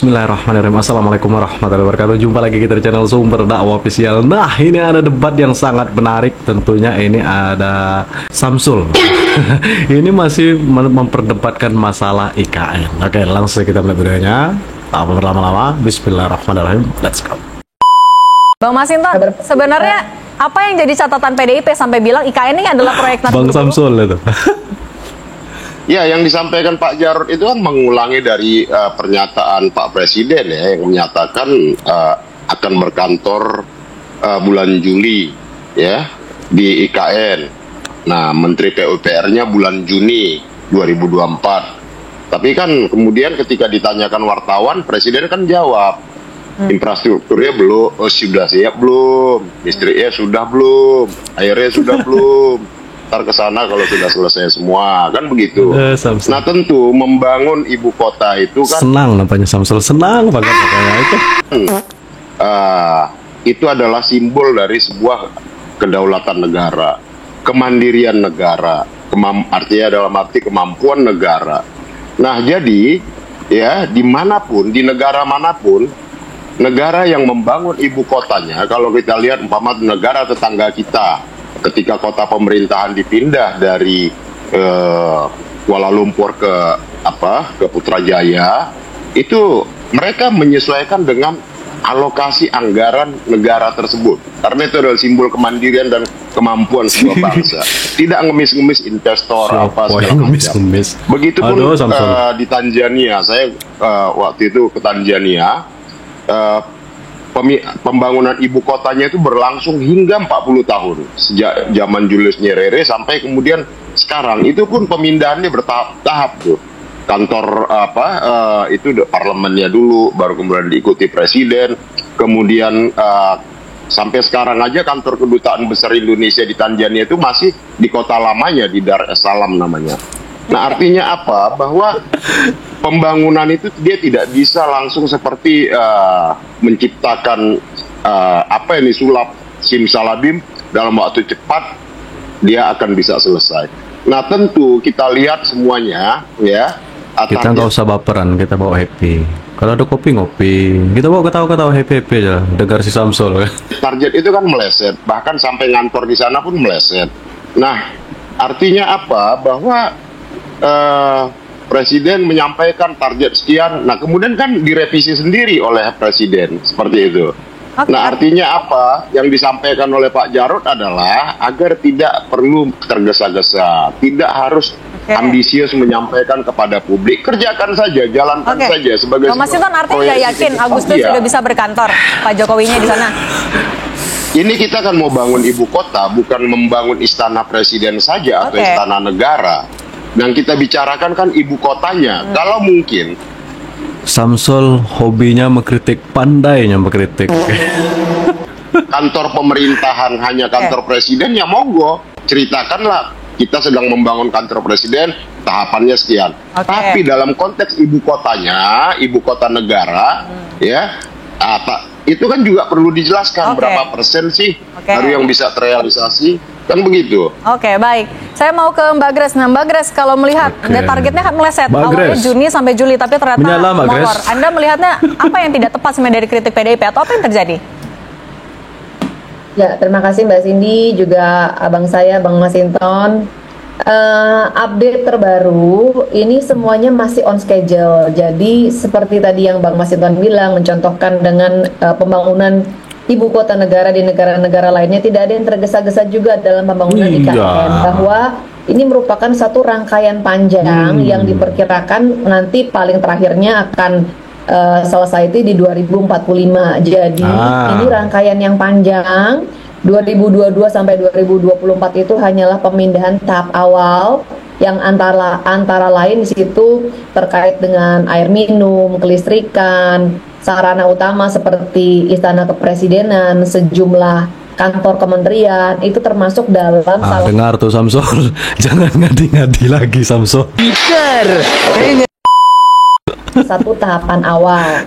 Bismillahirrahmanirrahim. Assalamualaikum warahmatullahi wabarakatuh. Jumpa lagi kita di channel Sumber Dakwah Official. Nah, ini ada debat yang sangat menarik. Tentunya ini ada Samsul. Ini masih memperdebatkan masalah IKN. Oke, langsung kita melihat videonya. Tak berlama-lama. Bismillahirrahmanirrahim. Let's go. Bang Masinton, sebenarnya apa yang jadi catatan PDIP sampai bilang IKN ini adalah proyek Bang Samsul itu. Ya, yang disampaikan Pak Jarod itu kan mengulangi dari pernyataan Pak Presiden ya, yang menyatakan akan berkantor bulan Juli ya di IKN. Nah, Menteri PUPR-nya bulan Juni 2024. Tapi kan kemudian ketika ditanyakan wartawan, Presiden kan jawab, infrastrukturnya belum, sudah siap belum, listriknya sudah belum, airnya sudah belum. Ntar ke sana kalau sudah selesai semua, kan begitu. Nah, tentu membangun ibu kota itu kan senang, nampaknya Samsul senang banget katanya itu. Itu adalah simbol dari sebuah kedaulatan negara, kemandirian negara, artinya dalam arti kemampuan negara. Nah, jadi ya dimanapun, di negara manapun, negara yang membangun ibu kotanya, kalau kita lihat umpama negara tetangga kita, ketika kota pemerintahan dipindah dari Kuala Lumpur ke Putrajaya, itu mereka menyesuaikan dengan alokasi anggaran negara tersebut, karena itu adalah simbol kemandirian dan kemampuan sebuah bangsa. Tidak ngemis-ngemis investor segala macam. Begitupun di Tanzania, saya waktu itu ke Tanzania, pembangunan ibu kotanya itu berlangsung hingga 40 tahun sejak zaman Julius Nyerere sampai kemudian sekarang. Itu pun pemindahannya bertahap-tahap tuh. Kantor itu parlemennya dulu, baru kemudian diikuti presiden, kemudian sampai sekarang aja kantor kedutaan besar Indonesia di Tanzania itu masih di kota lamanya, di Dar es Salaam namanya. Nah, artinya apa? Bahwa pembangunan itu dia tidak bisa langsung seperti menciptakan sulap simsalabim dalam waktu cepat dia akan bisa selesai. Nah, tentu kita lihat semuanya ya. Kita nggak usah baperan, kita bawa happy. Kalau ada kopi ngopi, kita bawa ketawa-ketawa happy aja. Dengar si Samsul. Target itu kan meleset, bahkan sampai ngantor di sana pun meleset. Nah, artinya apa? Bahwa Presiden menyampaikan target sekian, nah kemudian kan direvisi sendiri oleh Presiden, seperti itu. Okay. Nah, artinya apa? Yang disampaikan oleh Pak Jarod adalah agar tidak perlu tergesa-gesa, tidak harus ambisius menyampaikan kepada publik, kerjakan saja, jalankan saja sebagai Mas Masinton, artinya nggak yakin Agustus sudah bisa berkantor Pak Jokowinya di sana? Ini kita kan mau bangun ibu kota, bukan membangun istana presiden saja atau istana negara. Yang kita bicarakan kan ibu kotanya. Kalau mungkin Samsul hobinya mengkritik, pandainya mengkritik. Kantor pemerintahan hanya kantor presiden, ya monggo, ceritakanlah kita sedang membangun kantor presiden, tahapannya sekian. Tapi dalam konteks ibu kotanya, ibu kota negara, ya, itu kan juga perlu dijelaskan berapa persen sih baru yang bisa terrealisasi. Kan begitu. Oke, baik. Saya mau ke Mbak Grace. Nah, Mbak Grace, kalau melihat targetnya kan meleset awalnya Juni sampai Juli, tapi ternyata molor. Anda melihatnya apa yang tidak tepat sebenarnya dari kritik PDIP atau apa yang terjadi? Ya, terima kasih Mbak Cindy, juga abang saya, Bang Masinton. Update terbaru, ini semuanya masih on schedule. Jadi seperti tadi yang Bang Masinton bilang, mencontohkan dengan pembangunan ibu kota negara di negara-negara lainnya, tidak ada yang tergesa-gesa juga dalam pembangunan IKN, bahwa ini merupakan satu rangkaian panjang yang diperkirakan nanti paling terakhirnya akan selesai itu di 2045. Jadi ini rangkaian yang panjang. 2022 sampai 2024 itu hanyalah pemindahan tahap awal yang antara lain di situ terkait dengan air minum, kelistrikan, sarana utama seperti istana kepresidenan, sejumlah kantor kementerian, itu termasuk dalam dengar tuh Samsul, jangan ngadi-ngadi lagi Samsul. Satu tahapan awal.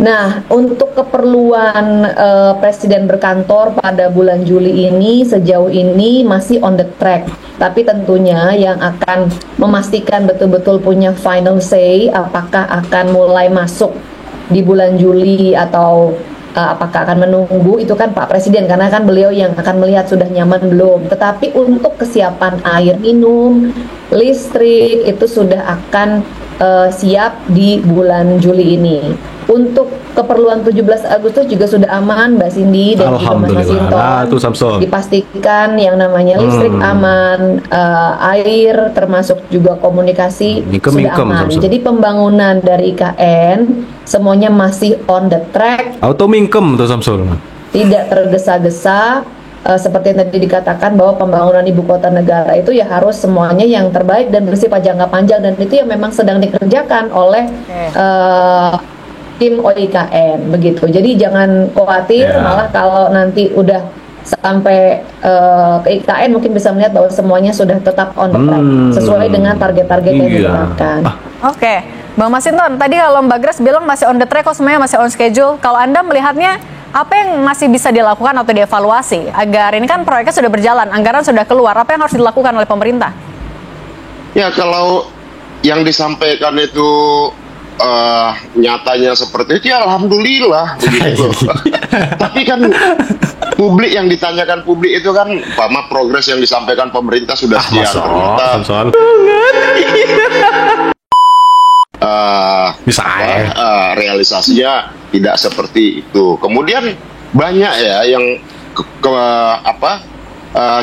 Nah, untuk keperluan Presiden berkantor pada bulan Juli ini, sejauh ini masih on the track. Tapi tentunya yang akan memastikan betul-betul punya final say apakah akan mulai masuk di bulan Juli atau apakah akan menunggu, itu kan Pak Presiden, karena kan beliau yang akan melihat sudah nyaman belum. Tetapi untuk kesiapan air minum, listrik itu sudah akan siap di bulan Juli ini. Untuk keperluan 17 Agustus juga sudah aman, Mbak Cindy dan juga Mas Masinton. Dipastikan yang namanya listrik aman, air termasuk juga komunikasi sudah aman. Jadi pembangunan dari IKN semuanya masih on the track. Auto mingkem tuh Samsul. Tidak tergesa-gesa. Seperti yang tadi dikatakan bahwa pembangunan ibu kota negara itu ya harus semuanya yang terbaik dan bersifat jangka panjang, dan itu yang memang sedang dikerjakan oleh tim OIKN begitu. Jadi jangan khawatir, malah kalau nanti udah sampai ke IKN mungkin bisa melihat bahwa semuanya sudah tetap on the track sesuai dengan target-target yang ditetapkan. Oke, Bang Masinton, tadi kalau Mbak Grace bilang masih on the track, kok semuanya masih on schedule. Kalau Anda melihatnya apa yang masih bisa dilakukan atau dievaluasi agar ini kan proyeknya sudah berjalan, anggaran sudah keluar, apa yang harus dilakukan oleh pemerintah? Ya kalau yang disampaikan itu nyatanya seperti itu, ya alhamdulillah begitu. Tapi kan publik, yang ditanyakan publik itu kan Pak, progres yang disampaikan pemerintah sudah sekian. Realisasinya tidak seperti itu. Kemudian banyak ya yang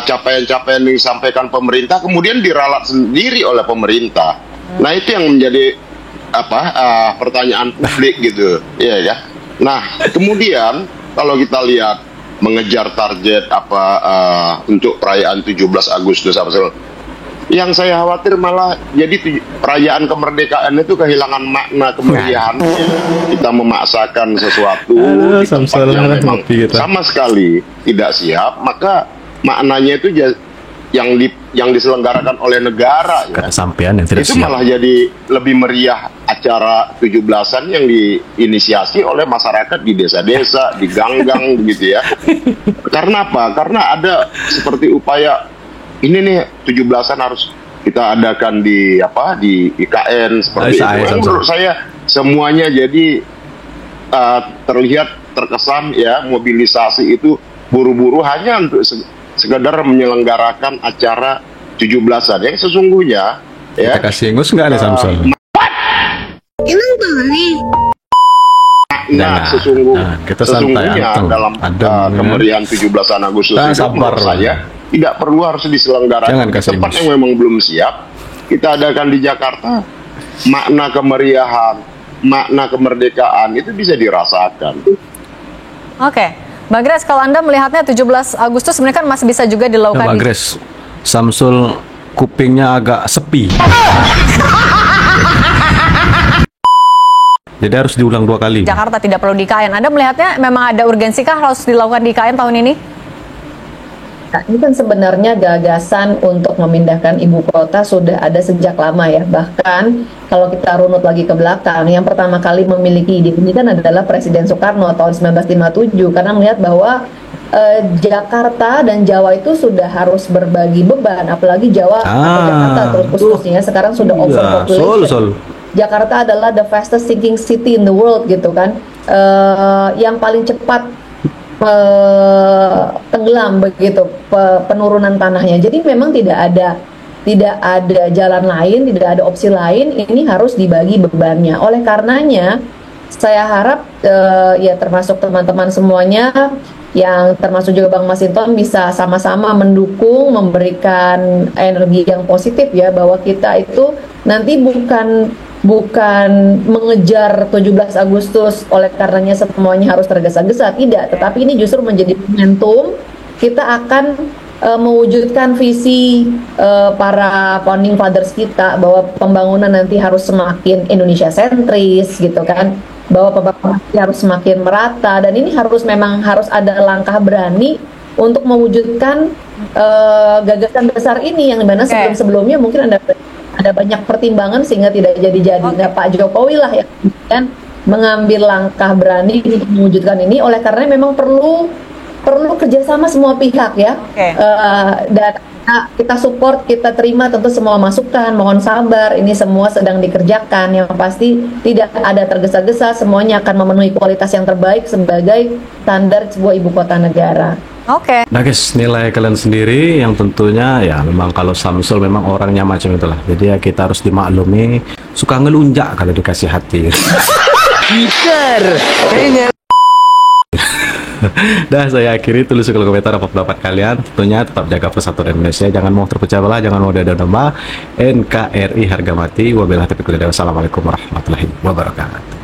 capaian-capaian yang disampaikan pemerintah kemudian diralat sendiri oleh pemerintah. Nah itu yang menjadi pertanyaan publik gitu, ya. Nah kemudian kalau kita lihat mengejar target untuk perayaan 17 Agustus yang saya khawatir malah jadi perayaan kemerdekaan itu kehilangan makna kemeriahan. Kita memaksakan sesuatu di tempat yang memang sama sekali tidak siap, maka maknanya itu yang diselenggarakan oleh negara ya. Kesampean yang tidak itu siap. Malah jadi lebih meriah acara 17-an yang diinisiasi oleh masyarakat di desa-desa, di gang-gang begitu ya. Karena apa? Karena ada seperti upaya ini nih 17-an harus kita adakan di IKN seperti itu. Menurut saya semuanya jadi terlihat terkesan ya mobilisasi itu buru-buru hanya untuk sekedar menyelenggarakan acara 17-an yang sesungguhnya ya. Kita kasih ingus nggak nih Samsul? Emang boleh? Sesungguhnya dalam kemeriahan 17-an Agustus itu menurut saya tidak perlu harus diselenggarakan di tempat yang memang belum siap. Kita adakan di Jakarta, makna kemeriahan, makna kemerdekaan itu bisa dirasakan. Oke, Mbak Grace, kalau Anda melihatnya 17 Agustus sebenarnya kan masih bisa juga dilakukan. Mbak Grace, Samsul kupingnya agak sepi. Jadi harus diulang 2 kali. Jakarta tidak perlu di IKN. Anda melihatnya memang ada urgensikah harus dilakukan di IKN tahun ini? Nah, ini kan sebenarnya gagasan untuk memindahkan ibu kota sudah ada sejak lama ya. Bahkan kalau kita runut lagi ke belakang, yang pertama kali memiliki ide ini kan adalah Presiden Soekarno tahun 1957, karena melihat bahwa Jakarta dan Jawa itu sudah harus berbagi beban, apalagi Jawa atau Jakarta terus khususnya sekarang sudah overpopulation. Jakarta adalah the fastest sinking city in the world gitu kan, yang paling cepat tenggelam begitu penurunan tanahnya. Jadi memang tidak ada jalan lain, tidak ada opsi lain, ini harus dibagi bebannya. Oleh karenanya saya harap ya termasuk teman-teman semuanya, yang termasuk juga Bang Masinton, bisa sama-sama mendukung, memberikan energi yang positif ya, bahwa kita itu nanti bukan mengejar 17 Agustus oleh karenanya semuanya harus tergesa-gesa, tidak, tetapi ini justru menjadi momentum kita akan mewujudkan visi para founding fathers kita, bahwa pembangunan nanti harus semakin Indonesia sentris gitu kan, bahwa pembangunan harus semakin merata, dan ini harus ada langkah berani untuk mewujudkan gagasan besar ini, yang dimana sebelum-sebelumnya mungkin ada banyak pertimbangan sehingga tidak jadi-jadi. Nah, Pak Jokowi lah yang mengambil langkah berani untuk mewujudkan ini, oleh karena memang perlu kerjasama semua pihak ya. Dan kita support, kita terima tentu semua masukan, mohon sabar, ini semua sedang dikerjakan. Yang pasti tidak ada tergesa-gesa, semuanya akan memenuhi kualitas yang terbaik sebagai standar sebuah ibu kota negara. Oke. Nah guys, nilai kalian sendiri yang tentunya ya memang kalau Samsul memang orangnya macam itulah. Jadi ya kita harus dimaklumi, suka ngelunjak kalau dikasih hati. Dah saya akhiri, tulis di kolom komentar apa pendapat kalian. Tentunya tetap jaga persatuan Indonesia, jangan mau terpecah belah, jangan mau ada domba. NKRI harga mati. Wabillahi taufiq wal hidayah. Wassalamualaikum warahmatullahi wabarakatuh.